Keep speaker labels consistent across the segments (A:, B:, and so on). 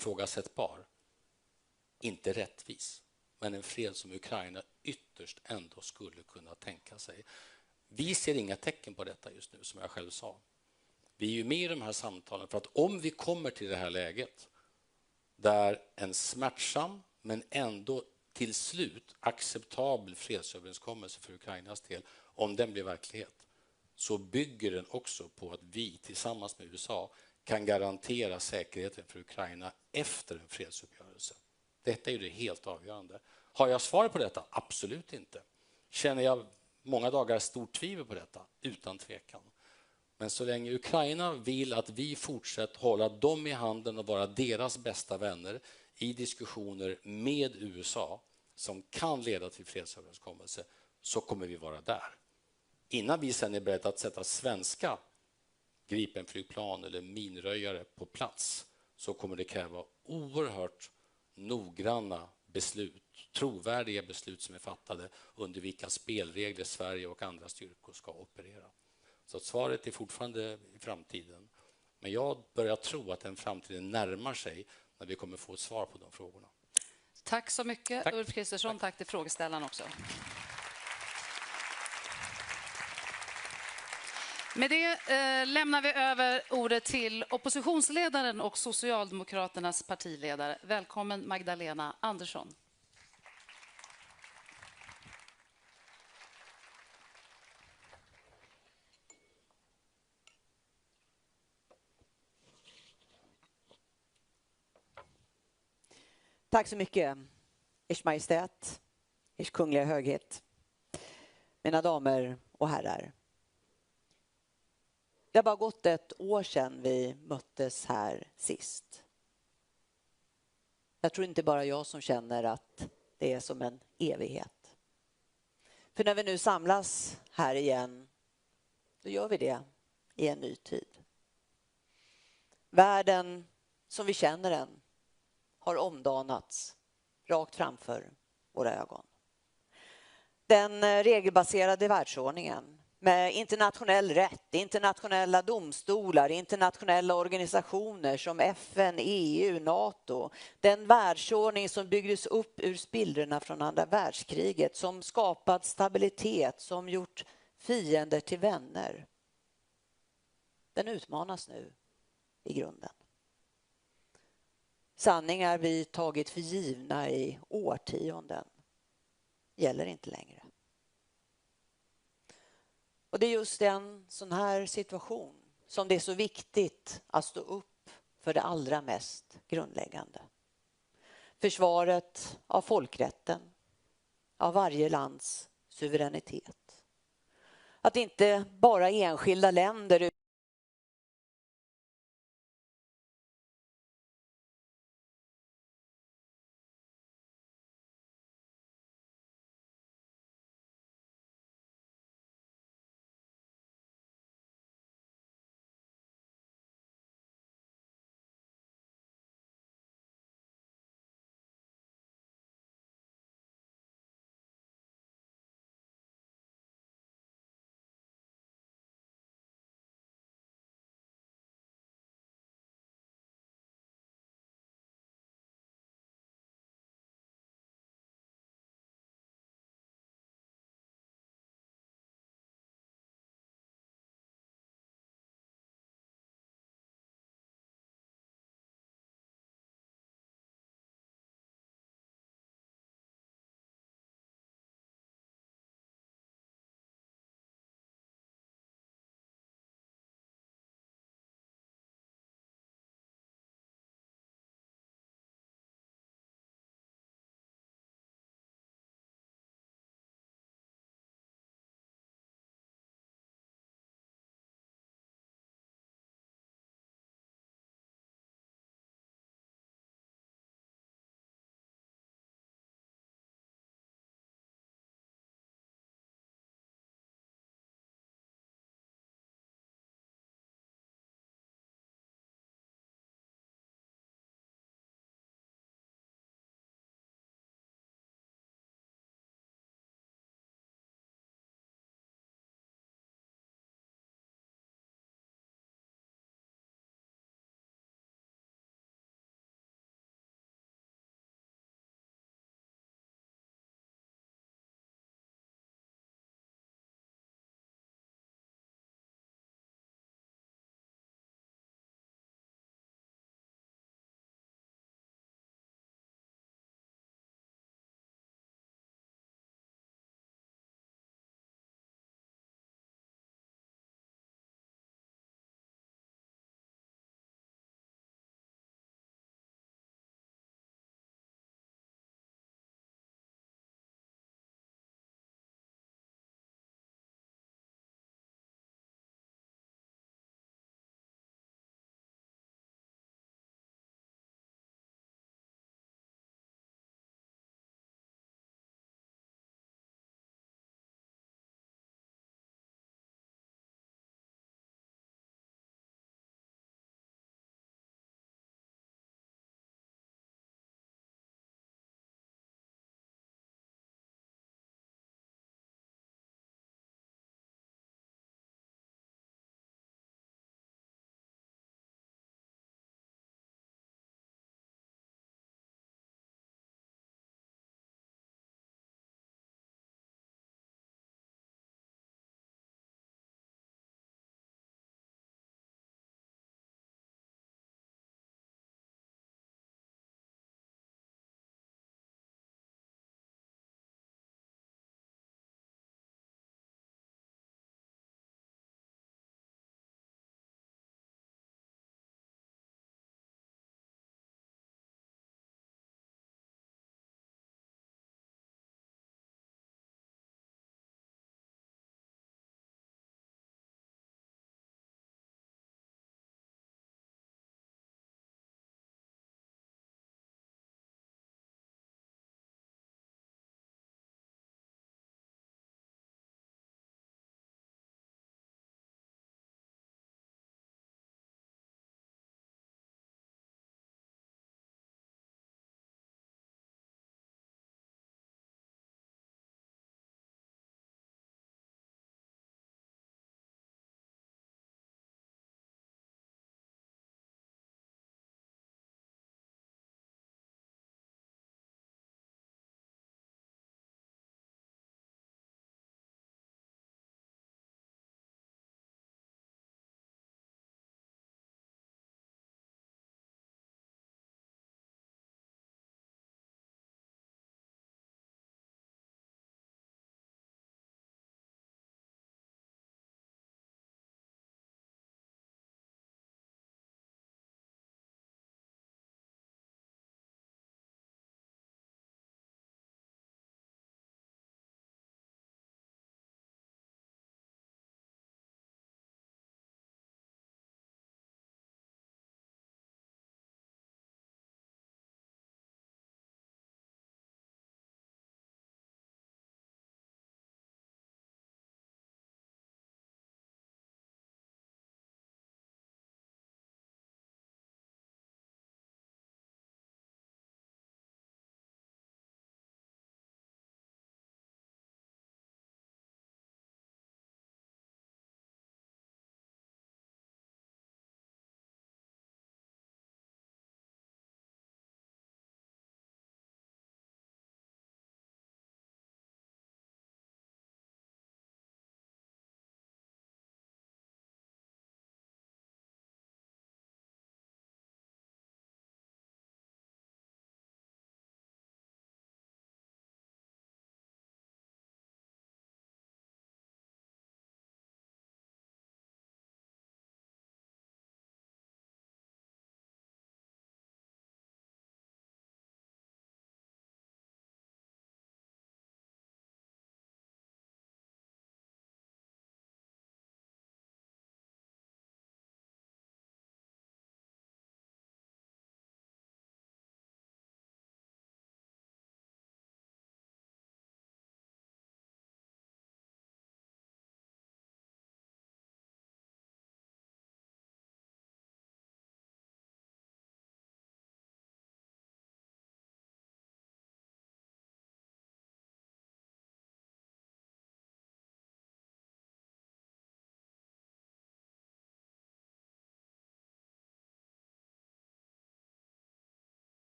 A: ifrågasättbar, inte rättvis, men en fred som Ukraina ytterst ändå skulle kunna tänka sig. Vi ser inga tecken på detta just nu, som jag själv sa. Vi är ju med i de här samtalen för att om vi kommer till det här läget där en smärtsam men ändå till slut acceptabel fredsöverenskommelse för Ukrainas del, om den blir verklighet, så bygger den också på att vi tillsammans med USA kan garantera säkerheten för Ukraina efter en fredsuppgörelse. Detta är ju det helt avgörande. Har jag svar på detta? Absolut inte. Känner jag många dagar stort tvivel på detta? Utan tvekan. Men så länge Ukraina vill att vi fortsätter hålla dem i handen och vara deras bästa vänner i diskussioner med USA som kan leda till fredsöverenskommelse, så kommer vi vara där. Innan vi sen är beredda att sätta svenska Gripenflygplan eller minröjare på plats, så kommer det kräva oerhört noggranna beslut, trovärdiga beslut som är fattade under vilka spelregler Sverige och andra styrkor ska operera. Så svaret är fortfarande i framtiden. Men jag börjar tro att den framtiden närmar sig när vi kommer få ett svar på de frågorna.
B: Tack så mycket,
A: Tack.
B: Ulf Kristersson. Tack till frågeställaren också. Med det lämnar vi över ordet till oppositionsledaren och Socialdemokraternas partiledare. Välkommen Magdalena Andersson.
C: Tack så mycket, Ers Majestät, Ers kungliga höghet, mina damer och herrar. Det har bara gått ett år sedan vi möttes här sist. Jag tror inte bara jag som känner att det är som en evighet. För när vi nu samlas här igen, då gör vi det i en ny tid. Världen som vi känner den har omdanats rakt framför våra ögon. Den regelbaserade världsordningen med internationell rätt, internationella domstolar, internationella organisationer som FN, EU, NATO. Den världsordning som byggdes upp ur spillrorna från andra världskriget, som skapat stabilitet, som gjort fiender till vänner. Den utmanas nu i grunden. Sanningar vi tagit för givna i årtionden gäller inte längre. Och det är just en sån här situation som det är så viktigt att stå upp för det allra mest grundläggande. Försvaret av folkrätten, av varje lands suveränitet. Att inte bara enskilda länder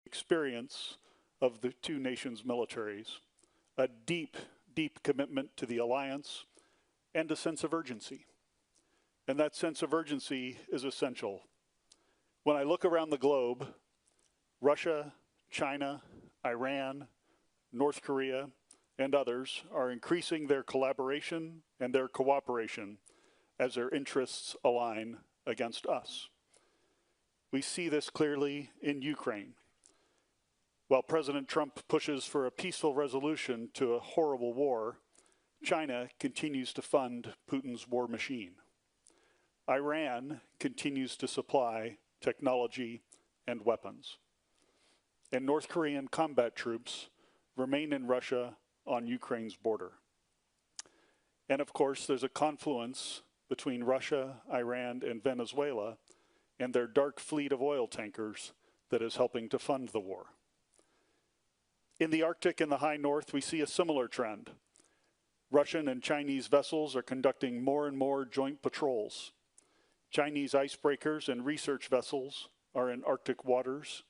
D: experience of the two nations' militaries, a deep, deep commitment to the alliance, and a sense of urgency. And that sense of urgency is essential. When I look around the globe, Russia, China, Iran, North Korea, and others are increasing their collaboration and their cooperation as their interests align against us. We see this clearly in Ukraine. While President Trump pushes for a peaceful resolution to a horrible war, China continues to fund Putin's war machine. Iran continues to supply technology and weapons. And North Korean combat troops remain in Russia on Ukraine's border. And of course, there's a confluence between Russia, Iran, and Venezuela and their dark fleet of oil tankers that is helping to fund the war. In the Arctic and the high north, we see a similar trend. Russian and Chinese vessels are conducting more and more joint patrols. Chinese icebreakers and research vessels are in Arctic waters,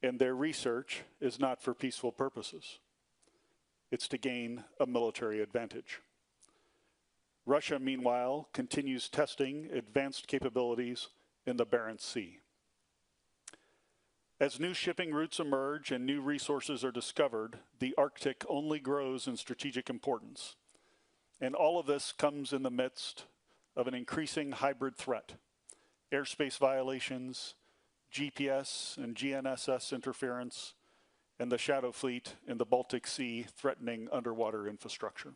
D: and their research is not for peaceful purposes. It's to gain a military advantage. Russia, meanwhile, continues testing advanced capabilities in the Barents Sea. As new shipping routes emerge and new resources are discovered, the Arctic only grows in strategic importance. And all of this comes in the midst of an increasing hybrid threat: airspace violations, GPS and GNSS interference, and the shadow fleet in the Baltic Sea threatening underwater infrastructure.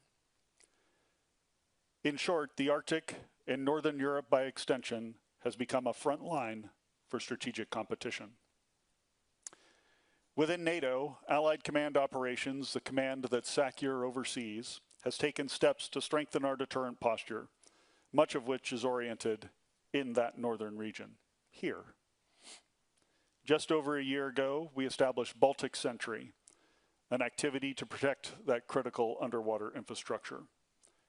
D: In short, the Arctic, and Northern Europe by extension, has become a front line for strategic competition. Within NATO, Allied Command Operations, the command that SACEUR oversees, has taken steps to strengthen our deterrent posture, much of which is oriented in that northern region, here. Just over a year ago, we established Baltic Sentry, an activity to protect that critical underwater infrastructure.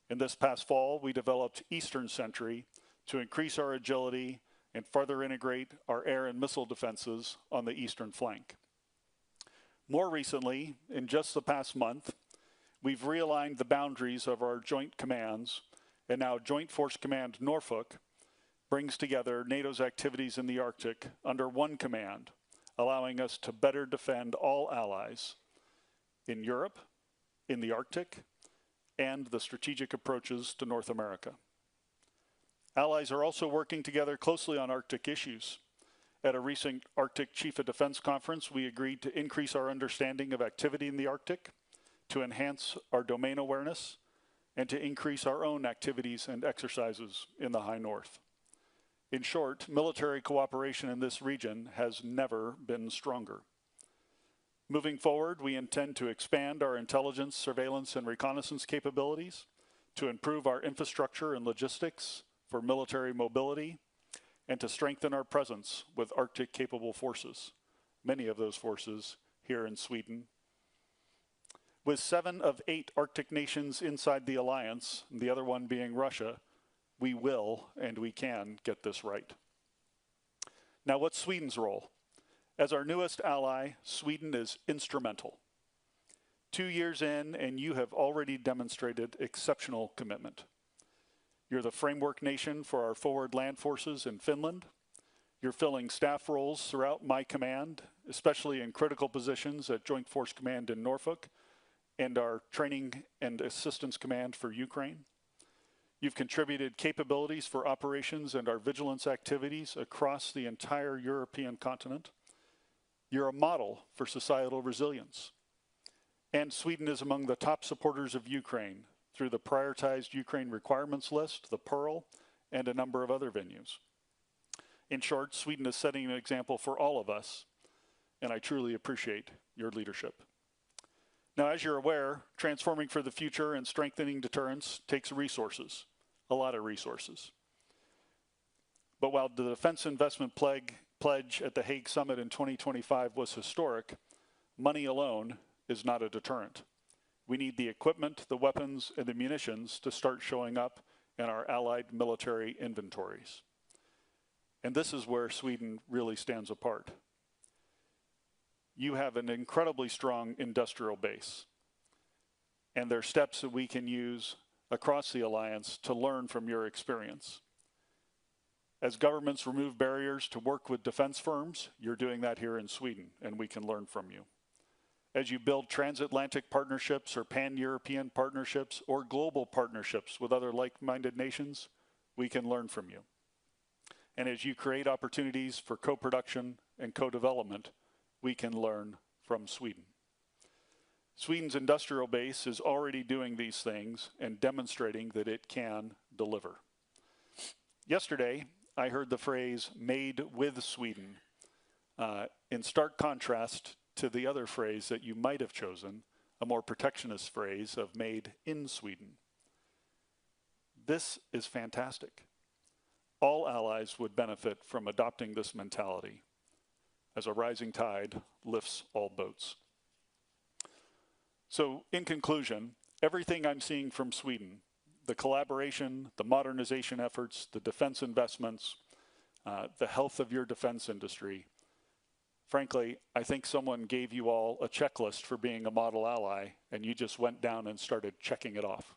D: In this past fall, we developed Eastern Sentry to increase our agility and further integrate our air and missile defenses on the eastern flank. More recently, in just the past month, we've realigned the boundaries of our joint commands, and now Joint Force Command Norfolk brings together NATO's activities in the Arctic under one command, allowing us to better defend all allies in Europe, in the Arctic, and the strategic approaches to North America. Allies are also working together closely on Arctic issues. At a recent Arctic Chief of Defense conference, we agreed to increase our understanding of activity in the Arctic, to enhance our domain awareness, and to increase our own activities and exercises in the high north. In short, military cooperation in this region has never been stronger. Moving forward, we intend to expand our intelligence, surveillance, and reconnaissance capabilities, to improve our infrastructure and logistics for military mobility, and to strengthen our presence with Arctic-capable forces, many of those forces here in Sweden. With 7 of 8 Arctic nations inside the alliance, the other one being Russia, we will and we can get this right. Now, what's Sweden's role? As our newest ally, Sweden is instrumental. 2 years in, and you have already demonstrated exceptional commitment. You're the framework nation for our forward land forces in Finland. You're filling staff roles throughout my command, especially in critical positions at Joint Force Command in Norfolk and our Training and Assistance Command for Ukraine. You've contributed capabilities for operations and our vigilance activities across the entire European continent. You're a model for societal resilience. And Sweden is among the top supporters of Ukraine through the prioritized Ukraine requirements list, the Pearl, and a number of other venues. In short, Sweden is setting an example for all of us, and I truly appreciate your leadership. Now, as you're aware, transforming for the future and strengthening deterrence takes resources, a lot of resources. But while the defense investment pledge at the Hague Summit in 2025 was historic, money alone is not a deterrent. We need the equipment, the weapons, and the munitions to start showing up in our allied military inventories. And this is where Sweden really stands apart. you have an incredibly strong industrial base. And there are steps that we can use across the alliance to learn from your experience. As governments remove barriers to work with defense firms, you're doing that here in Sweden, and we can learn from you. As you build transatlantic partnerships or pan-European partnerships or global partnerships with other like-minded nations, we can learn from you. And as you create opportunities for co-production and co-development, we can learn from Sweden. Sweden's industrial base is already doing these things and demonstrating that it can deliver. Yesterday, I heard the phrase "made with Sweden" in stark contrast to the other phrase that you might have chosen, a more protectionist phrase of "made in Sweden." This is fantastic. All allies would benefit from adopting this mentality, as a rising tide lifts all boats. So, in conclusion, everything I'm seeing from Sweden, the collaboration, the modernization efforts, the defense investments, the health of your defense industry, frankly, I think someone gave you all a checklist for being a model ally, and you just went down and started checking it off.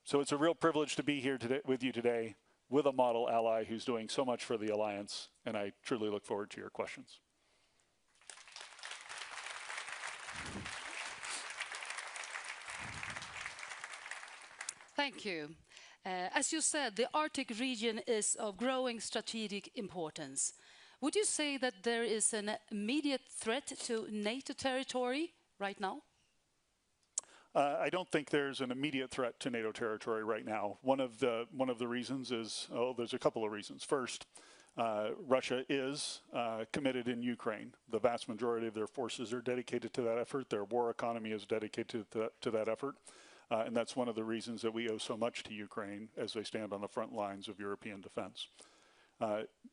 D: So it's a real privilege to be here today, with you today with a model ally who's doing so much for the alliance, and I truly look forward to your questions.
B: Thank you. As you said, the Arctic region is of growing strategic importance. Would you say that there is an immediate threat to NATO territory right now?
D: I don't think there's an immediate threat to NATO territory right now. One of the reasons is, there's a couple of reasons. First, Russia is committed in Ukraine. The vast majority of their forces are dedicated to that effort. Their war economy is dedicated to that effort. And that's one of the reasons that we owe so much to Ukraine as they stand on the front lines of European defense.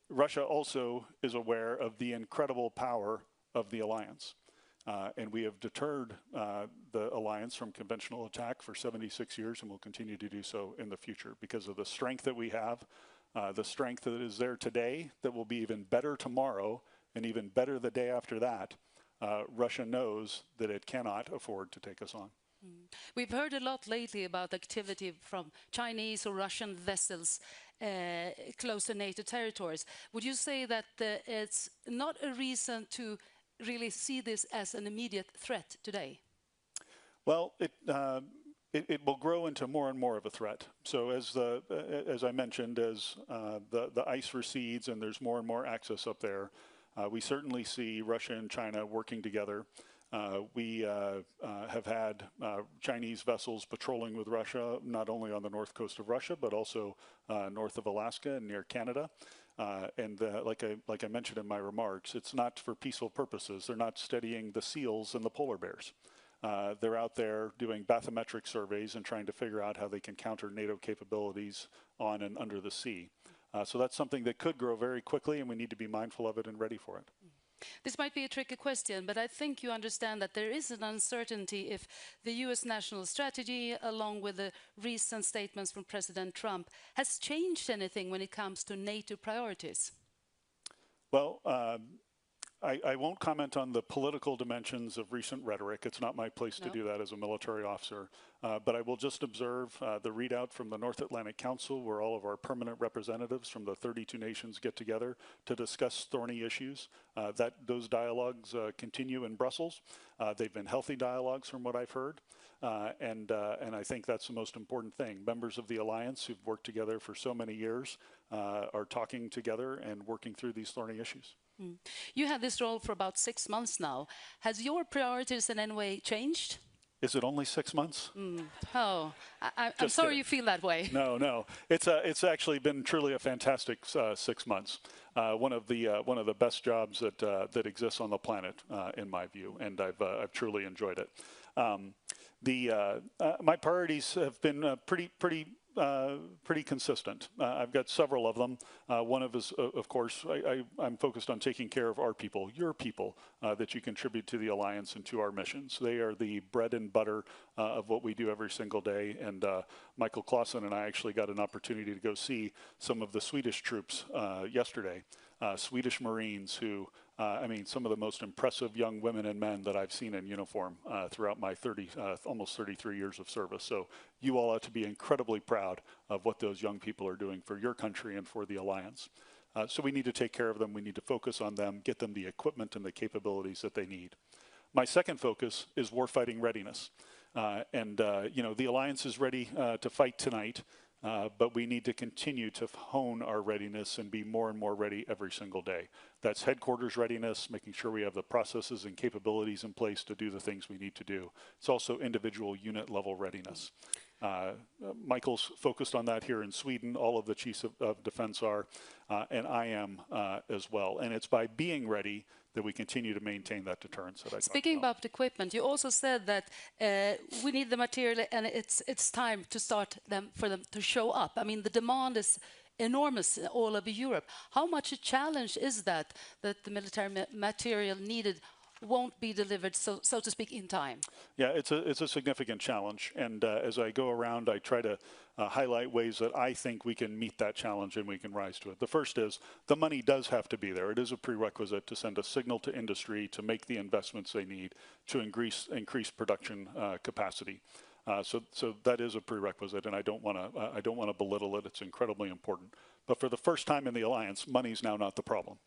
D: Russia also is aware of the incredible power of the alliance. And we have deterred the alliance from conventional attack for 76 years and will continue to do so in the future because of the strength that we have, the strength that is there today that will be even better tomorrow and even better the day after that. Russia knows that it cannot afford to take us on.
B: We've heard a lot lately about activity from Chinese or Russian vessels close to NATO territories. Would you say that it's not a reason to really see this as an immediate threat today?
D: Well, it will grow into more and more of a threat. So as I mentioned, as the ice recedes and there's more and more access up there, we certainly see Russia and China working together. We have had Chinese vessels patrolling with Russia, not only on the north coast of Russia, but also north of Alaska and near Canada. And like I mentioned in my remarks, it's not for peaceful purposes. They're not studying the seals and the polar bears. They're out there doing bathymetric surveys and trying to figure out how they can counter NATO capabilities on and under the sea. So that's something that could grow very quickly, and we need to be mindful of it and ready for it.
B: This might be a tricky question, but I think you understand that there is an uncertainty if the US national strategy, along with the recent statements from President Trump, has changed anything when it comes to NATO priorities.
D: Well, I won't comment on the political dimensions of recent rhetoric. It's not my place to do that as a military officer. But I will just observe the readout from the North Atlantic Council, where all of our permanent representatives from the 32 nations get together to discuss thorny issues. Those dialogues continue in Brussels. They've been healthy dialogues from what I've heard. And I think that's the most important thing. Members of the alliance who've worked together for so many years are talking together and working through these thorny issues.
B: You had this role for about 6 months now. Has your priorities in any way changed?
D: Is it only 6 months?
B: Oh, I'm sorry you feel that way.
D: No. It's actually been truly a fantastic 6 months. One of the best jobs that exists on the planet, in my view, and I've truly enjoyed it. My priorities have been pretty consistent. I've got several of them. One of course, I'm focused on taking care of our people, your people, that you contribute to the alliance and to our missions. They are the bread and butter of what we do every single day. And Michael Clausen and I actually got an opportunity to go see some of the Swedish troops yesterday. Swedish Marines who I mean, some of the most impressive young women and men that I've seen in uniform throughout my almost 33 years of service. So you all ought to be incredibly proud of what those young people are doing for your country and for the alliance. So we need to take care of them. We need to focus on them, get them the equipment and the capabilities that they need. My second focus is warfighting readiness. You know, the alliance is ready to fight tonight. But we need to continue to hone our readiness and be more and more ready every single day. That's headquarters readiness, making sure we have the processes and capabilities in place to do the things we need to do. It's also individual unit level readiness. Michael's focused on that here in Sweden. All of the chiefs of defense are, and I am as well. And it's by being ready that we continue to maintain that deterrence that I talked about.
B: Speaking about equipment, you also said that we need the material, and it's time to start for them to show up. I mean, the demand is enormous all over Europe. How much a challenge is that the military material needed won't be delivered, so to speak, in time?
D: Yeah, it's a significant challenge, and as I go around, I try to highlight ways that I think we can meet that challenge and we can rise to it. The first is the money does have to be there. It is a prerequisite to send a signal to industry to make the investments they need to increase production capacity. So that is a prerequisite, and I don't want to belittle it. It's incredibly important. But for the first time in the alliance, money's now not the problem.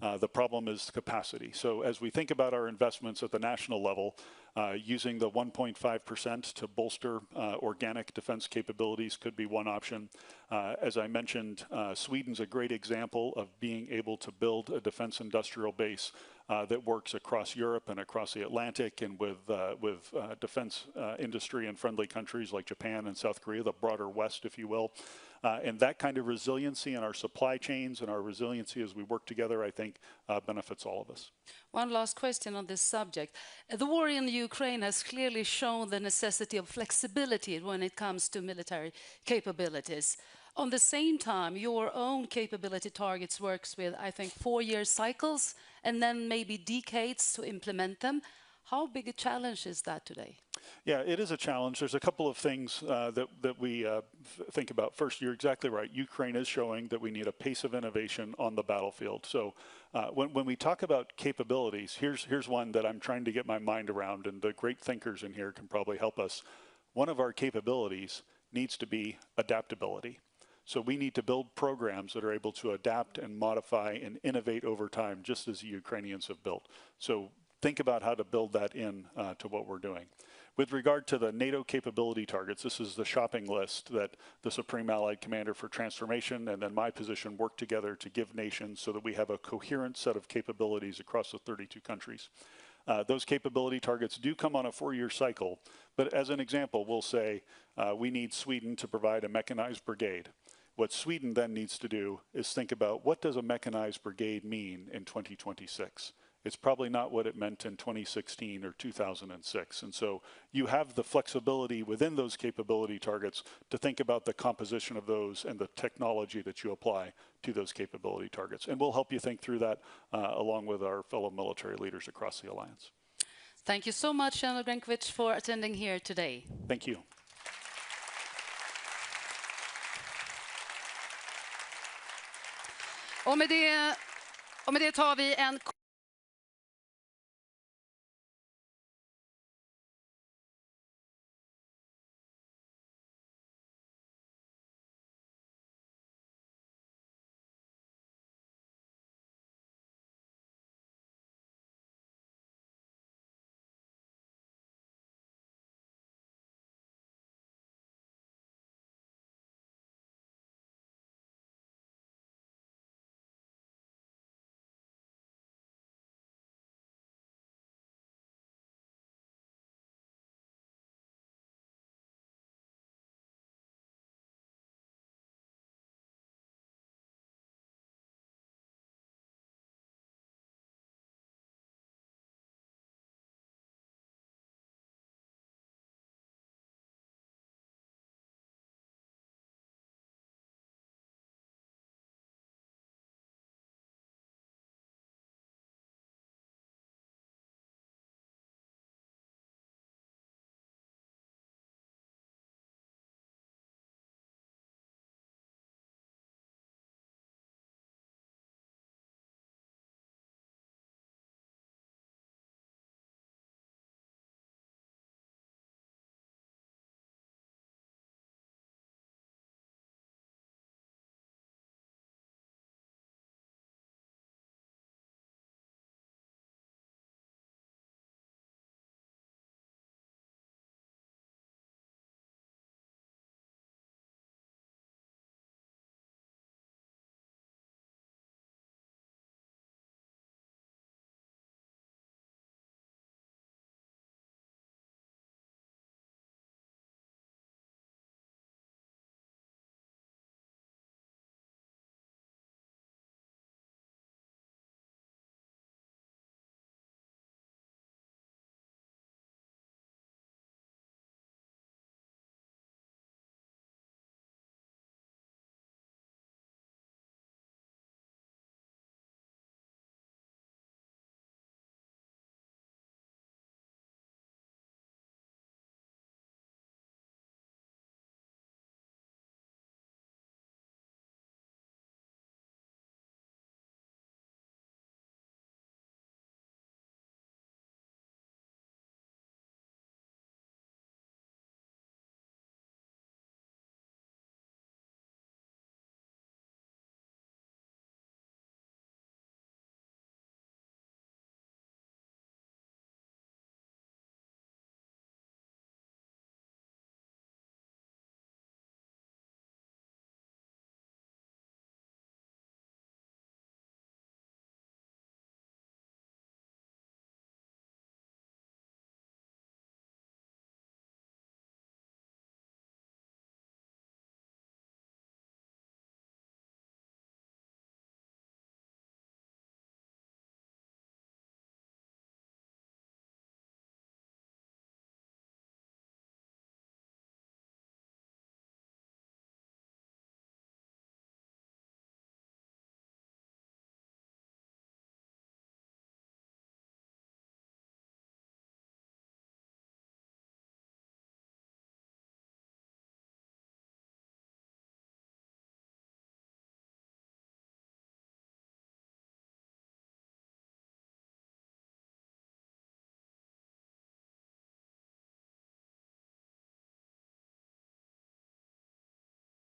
D: The problem is capacity. So as we think about our investments at the national level, using the 1.5% to bolster organic defense capabilities could be one option. As I mentioned, Sweden's a great example of being able to build a defense industrial base that works across Europe and across the Atlantic, and with defense industry in friendly countries like Japan and South Korea, the broader West, if you will. And that kind of resiliency in our supply chains and our resiliency as we work together, I think, benefits all of us.
B: One last question on this subject. The war in Ukraine has clearly shown the necessity of flexibility when it comes to military capabilities. On the same time, your own capability targets works with, I think, 4-year cycles and then maybe decades to implement them. How big a challenge is that today?
D: Yeah, it is a challenge. There's a couple of things that we think about. First, you're exactly right. Ukraine is showing that we need a pace of innovation on the battlefield. So when we talk about capabilities, here's one that I'm trying to get my mind around, and the great thinkers in here can probably help us. One of our capabilities needs to be adaptability. So we need to build programs that are able to adapt and modify and innovate over time, just as the Ukrainians have built. So think about how to build that in to what we're doing. With regard to the NATO capability targets, this is the shopping list that the Supreme Allied Commander for Transformation and then my position work together to give nations so that we have a coherent set of capabilities across the 32 countries. Those capability targets do come on a 4-year cycle, but as an example, we'll say we need Sweden to provide a mechanized brigade. What Sweden then needs to do is think about, what does a mechanized brigade mean in 2026? It's probably not what it meant in 2016 or 2006. And so you have the flexibility within those capability targets to think about the composition of those and the technology that you apply to those capability targets. And we'll help you think through that along with our fellow military leaders across the alliance.
B: Thank you so much, General Grynkewich, for attending here today.
D: Thank you.
B: Och med det tar vi en